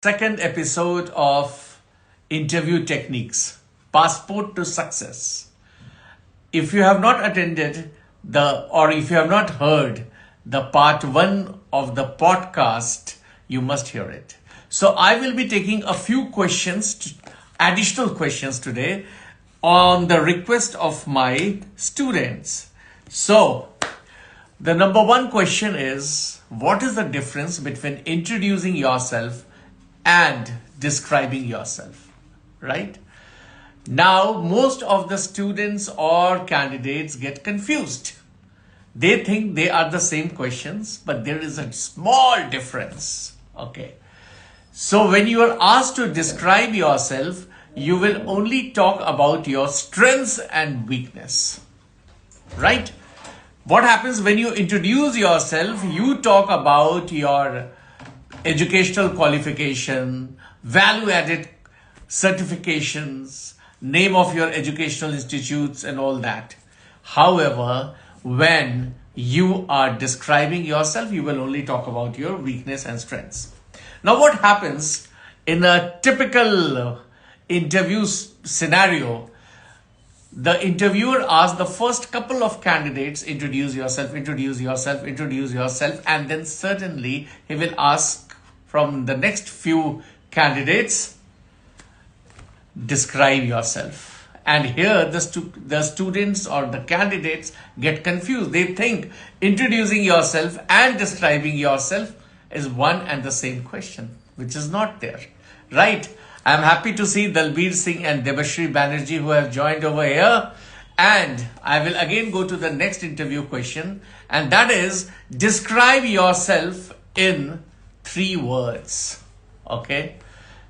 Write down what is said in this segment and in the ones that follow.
second episode of Interview Techniques, Passport to Success. If you have not attended or if you have not heard the part 1 of the podcast, you must hear it. So I will be taking a few additional questions today on the request of my students. So the number one question is, what is the difference between introducing yourself and describing yourself, right? Now, most of the students or candidates get confused. They think they are the same questions, but there is a small difference, okay? So when you are asked to describe yourself, you will only talk about your strengths and weakness, right? What happens when you introduce yourself? You talk about your educational qualification, value-added certifications, name of your educational institutes and all that. However, when you are describing yourself, you will only talk about your weakness and strengths. Now, what happens in a typical interview scenario? The interviewer asks the first couple of candidates, introduce yourself, and then certainly he will ask from the next few candidates, describe yourself. And here the students or the candidates get confused. They think introducing yourself and describing yourself is one and the same question, which is not there, right? I'm happy to see Dalbir Singh and Debashri Banerjee who have joined over here. And I will again go to the next interview question. And that is, describe yourself in 3 words. Okay.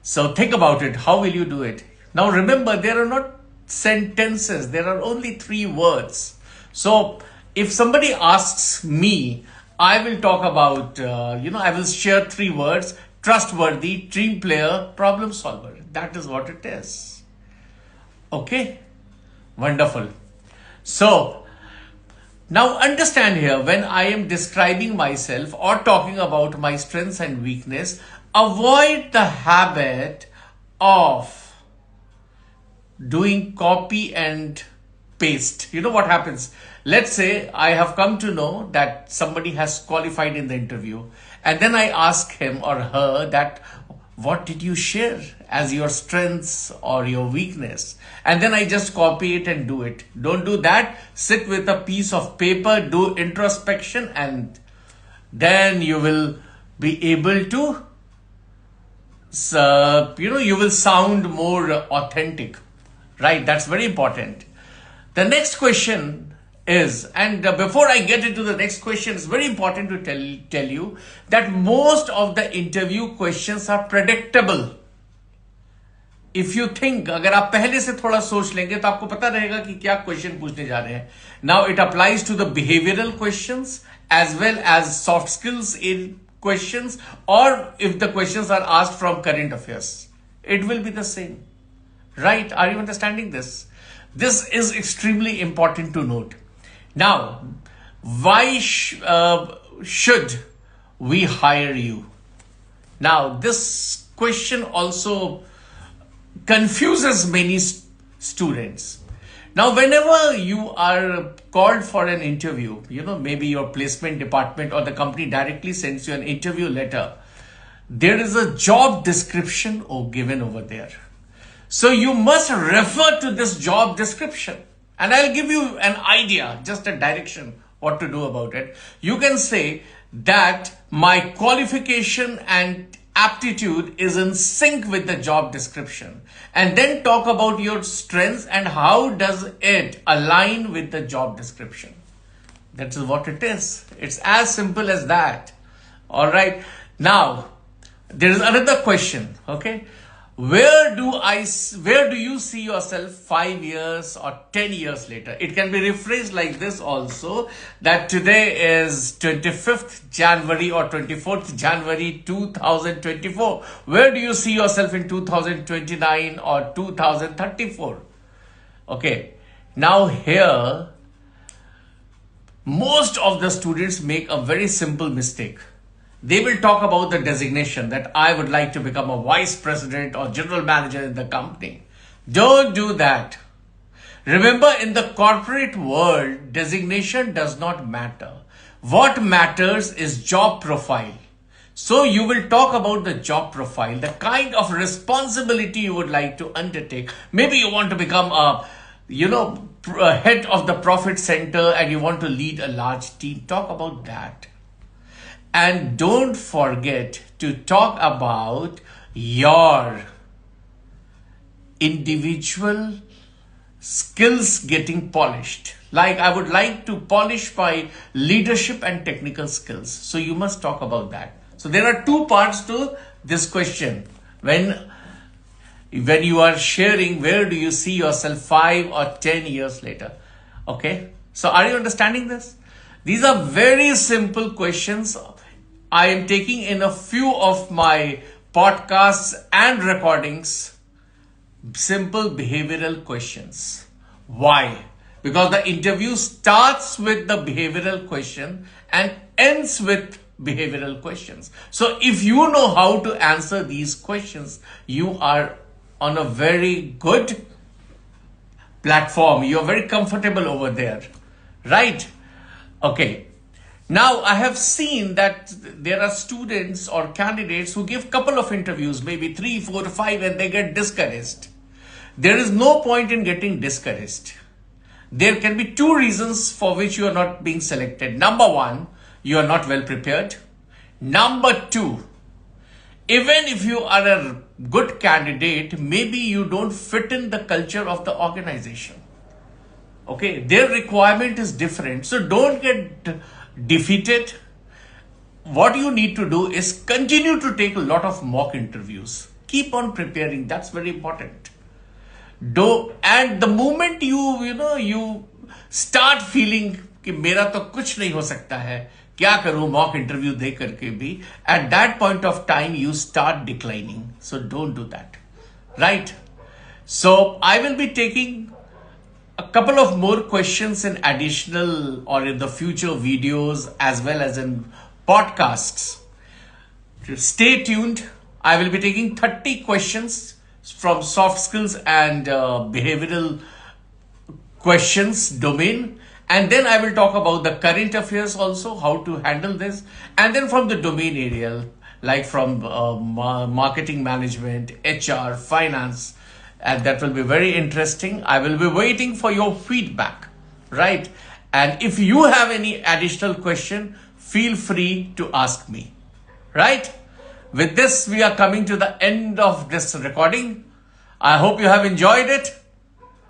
So think about it. How will you do it? Now remember, there are not sentences. There are only 3 words. So if somebody asks me, I will talk about, I will share 3 words. Trustworthy, team player, problem solver. That is what it is. Okay? Wonderful. So, now understand here, when I am describing myself or talking about my strengths and weakness, avoid the habit of doing copy and paste. You know what happens? Let's say I have come to know that somebody has qualified in the interview, and then I ask him or her that, what did you share as your strengths or your weakness? And then I just copy it and do it. Don't do that. Sit with a piece of paper, do introspection, and then you will be able to, you will sound more authentic, right? That's very important. The next question is, and before I get into the next question, it's very important to tell you that most of the interview questions are predictable. If you think, अगर आप पहले से थोड़ा सोच लेंगे तो आपको पता रहेगा कि क्या क्वेश्चन पूछने जा रहे हैं. Now it applies to the behavioral questions as well as soft skills in questions, or if the questions are asked from current affairs, it will be the same, right? Are you understanding this? This is extremely important to note. Now, why should we hire you? Now, this question also confuses many students. Now, whenever you are called for an interview, maybe your placement department or the company directly sends you an interview letter, there is a job description given over there. So you must refer to this job description. And I'll give you an idea, just a direction, what to do about it. You can say that my qualification and aptitude is in sync with the job description. And then talk about your strengths and how does it align with the job description. That is what it is. It's as simple as that. All right. Now, there is another question. Okay. Where do you see yourself 5 years or 10 years later? It can be rephrased like this also, that today is 25th January or 24th January 2024. Where do you see yourself in 2029 or 2034? Okay. Now here, most of the students make a very simple mistake. They will talk about the designation that I would like to become a vice president or general manager in the company. Don't do that. Remember, in the corporate world, designation does not matter. What matters is job profile. So you will talk about the job profile, the kind of responsibility you would like to undertake. Maybe you want to become a head of the profit center and you want to lead a large team. Talk about that. And don't forget to talk about your individual skills getting polished. Like, I would like to polish my leadership and technical skills. So you must talk about that. So there are two parts to this question. When you are sharing, where do you see yourself 5 or 10 years later? Okay. So are you understanding this? These are very simple questions. I am taking in a few of my podcasts and recordings. Simple behavioral questions. Why? Because the interview starts with the behavioral question and ends with behavioral questions. So if you know how to answer these questions, you are on a very good platform. You're very comfortable over there, right? Okay. Now, I have seen that there are students or candidates who give couple of interviews, maybe 3, 4, 5, and they get discouraged. There is no point in getting discouraged. There can be 2 reasons for which you are not being selected. Number 1, you are not well prepared. Number 2, even if you are a good candidate, maybe you don't fit in the culture of the organization. Okay, their requirement is different. So don't get defeated. What you need to do is continue to take a lot of mock interviews. Keep on preparing. That's very important. And the moment you start feeling कि मेरा तो कुछ नहीं हो सकता है, क्या करूं mock interview दे करके भी, at that point of time you start declining. So don't do that, right? So I will be taking a couple of more questions in additional or in the future videos as well as in podcasts. Stay tuned. I will be taking 30 questions from soft skills and behavioral questions domain. And then I will talk about the current affairs also, how to handle this. And then from the domain area, like from marketing management, HR, finance. And that will be very interesting. I will be waiting for your feedback, right? And if you have any additional question, feel free to ask me, right? With this, we are coming to the end of this recording. I hope you have enjoyed it.